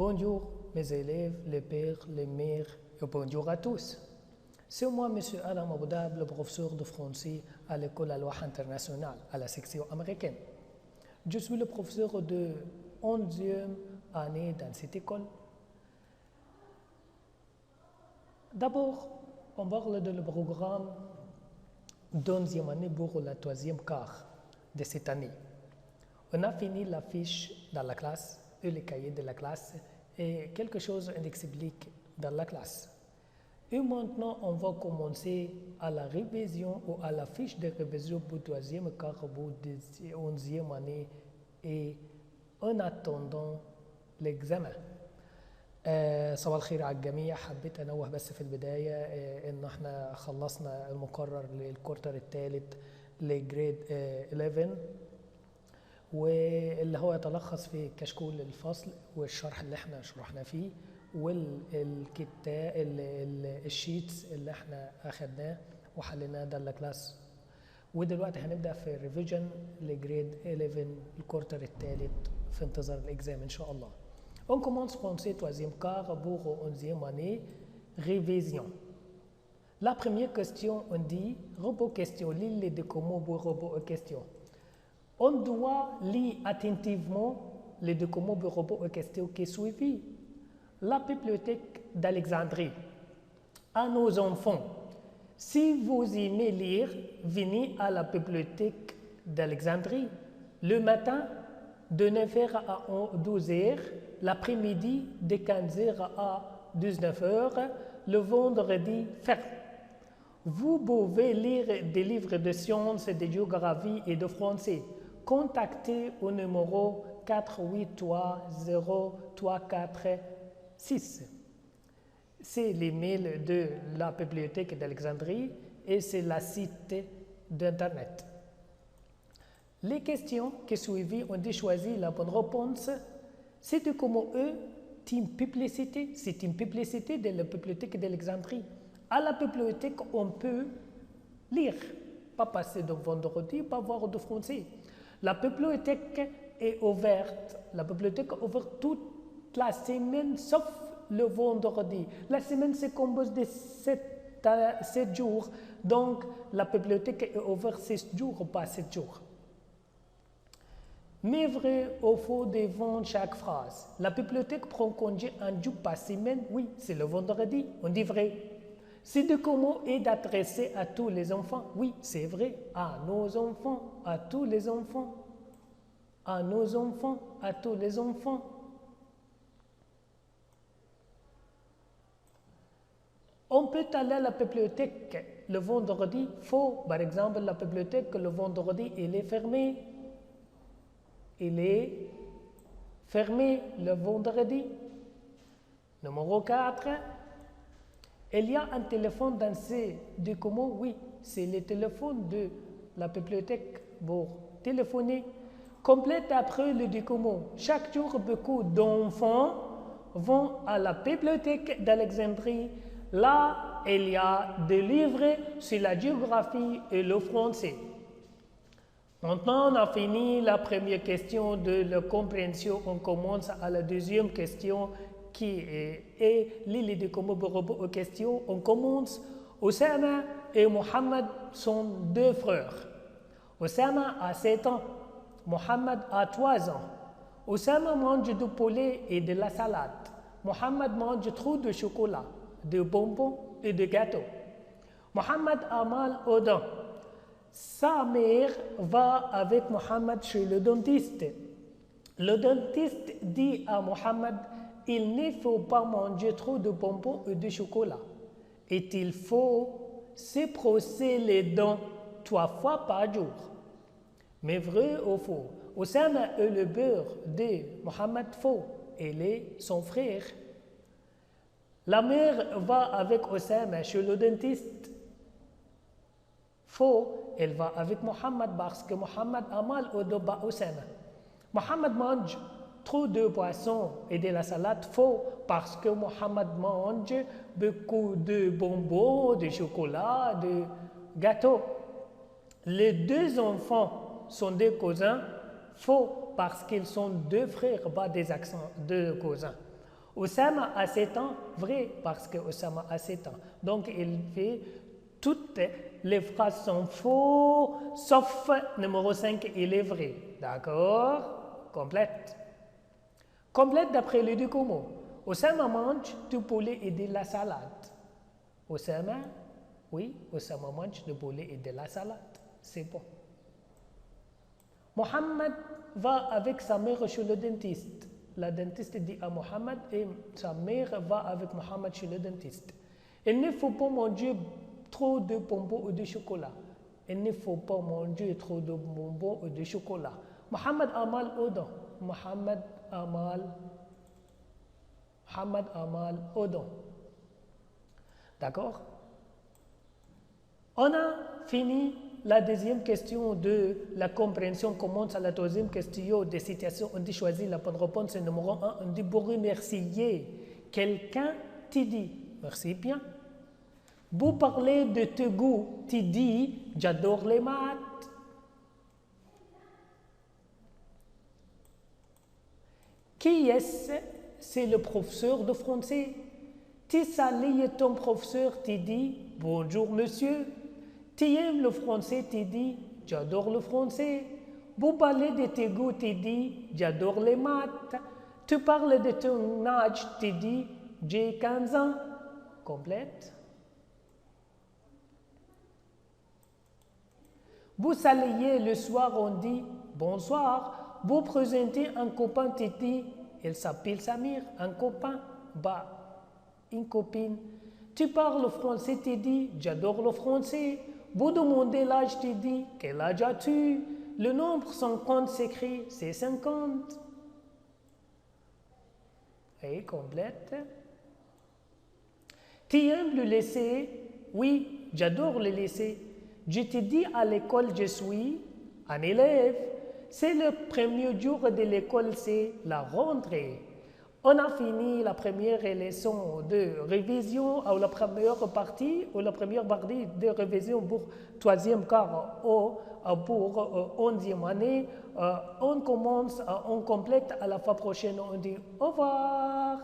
Bonjour mes élèves, les pères, les mères et bonjour à tous. C'est moi, M. Adam Aboudab, le professeur de français à l'école Al-Wahda internationale, à la section américaine. Je suis le professeur de 11e année dans cette école. D'abord, on parle de le programme d'11e année pour la 3e quart de cette année. On a fini la fiche dans la classe et les cahiers de la classe et quelque chose d'explique dans la classe. Et maintenant, on va commencer à la révision ou à la fiche de révision pour 3e quart pour 11e année et en attendant l'examen. صباح الخير على الجميع. حبيت انوه بس في البدايه ان احنا خلصنا المقرر للكورتر الثالث لجريد 11 واللي هو يتلخص في كشكول الفصل والشرح اللي احنا شرحنا فيه والكتاب الشيتس اللي احنا اخدناه وحليناه ده الكلاس. ودلوقتي هنبدا في الريفيجن لجريد 11 الكورتر الثالث في انتظار الاكزام ان شاء الله. On commence français 3e quart pour 11e année, révision. La première question, on dit robot question, lis les deux mots pour robot question. On doit lire attentivement les deux mots pour robot question qui suivent. La bibliothèque d'Alexandrie. À nos enfants, si vous aimez lire, venez à la bibliothèque d'Alexandrie le matin de 9h à 12h, l'après-midi de 15h à 19h, le vendredi ferme. Vous pouvez lire des livres de sciences, de géographie et de français. Contactez au numéro 4830346. C'est l'email de la bibliothèque d'Alexandrie et c'est la site d'internet. Les questions qui suivent ont dû choisir la bonne réponse. C'est comme eux, une publicité, c'est une publicité de la bibliothèque d'Alexandrie. À la bibliothèque, on peut lire, pas passer de vendredi, pas voir de français. La bibliothèque est ouverte. La bibliothèque est ouverte toute la semaine, sauf le vendredi. La semaine se compose de 7 jours. Donc, la bibliothèque est ouverte 6 jours, pas 7 jours. Mais vrai ou faux devant chaque phrase. La bibliothèque prend congé un jour par semaine. Oui, c'est le vendredi. On dit vrai. Ce document est adressé à tous les enfants. Oui, c'est vrai. À nos enfants, à tous les enfants. À nos enfants, à tous les enfants. On peut aller à la bibliothèque le vendredi. Faux. Par exemple, la bibliothèque le vendredi, elle est fermée. Il est fermé le vendredi. Numéro 4. Il y a un téléphone dans ces documents. Oui, c'est le téléphone de la bibliothèque pour téléphoner. Complète après le document. Chaque jour, beaucoup d'enfants vont à la bibliothèque d'Alexandrie. Là, il y a des livres sur la géographie et le français. Maintenant, on a fini la première question de la compréhension. On commence à la deuxième question qui est l'île de comment aux questions. On commence. Oussama et Mohamed sont deux frères. Oussama a 7 ans. Mohamed a 3 ans. Oussama mange du poulet et de la salade. Mohamed mange trop de chocolat, de bonbons et de gâteaux. Mohamed a mal aux dents. Sa mère va avec Mohamed chez le dentiste. Le dentiste dit à Mohamed, il ne faut pas manger trop de bonbons et de chocolat. Et il faut se brosser les dents 3 fois par jour. Mais vrai ou faux? Oussama est le beurre de Mohamed. Faux. Il est son frère. La mère va avec Oussama chez le dentiste. Faux. Elle va avec Mohamed parce que Mohamed a mal au dos bas Oussama. Mohamed mange trop de poissons et de la salade. Faux. Parce que Mohamed mange beaucoup de bonbons, de chocolat, de gâteaux. Les deux enfants sont des cousins. Faux. Parce qu'ils sont deux frères, pas des accents, deux cousins. Oussama a 7 ans, vrai, parce que Oussama a 7 ans. Donc, il fait toutes les phrases sont faux, sauf numéro 5, il est vrai. D'accord? Complète. Complète d'après les deux mots. Oussama mange du poulet et de la salade. Oussama, oui, Oussama mange du poulet et de la salade. C'est bon. Mohamed va avec sa mère chez le dentiste. La dentiste dit à Mohamed et sa mère va avec Mohamed chez le dentiste. Il ne faut pas manger trop de bonbons ou de chocolat. Il ne faut pas manger trop de bonbons ou de chocolat. Mohamed a mal aux dents. Mohamed a mal aux dents. D'accord? On a fini la deuxième question de la compréhension. Commence à la troisième question des citations. On dit choisir la bonne réponse. Numéro 1, on dit pour remercier quelqu'un, tu dis merci bien. Vous parlez de tes goûts, tu dis j'adore les maths. Qui est-ce? C'est le professeur de français. Tu salues ton professeur, tu dis bonjour monsieur. Tu aimes le français, tu dis j'adore le français. Vous parlez de tes goûts, tu dis j'adore les maths. Tu parles de ton âge, tu dis j'ai 15 ans. Complète. Vous saluez le soir, on dit bonsoir. Vous présentez un copain, tu dis il s'appelle Samir. Un copain, une copine. Tu parles français, tu dis j'adore le français. Vous demandez l'âge, tu dis quel âge as-tu? Le nombre 50 s'écrit, c'est 50. Et complète. Tu aimes le lycée? Oui, j'adore le lycée. Je te dis à l'école, je suis un élève. C'est le premier jour de l'école, c'est la rentrée. On a fini la première leçon de révision, ou la première partie de révision pour troisième quart ou pour 11e année. On complète à la fois prochaine. On dit au revoir.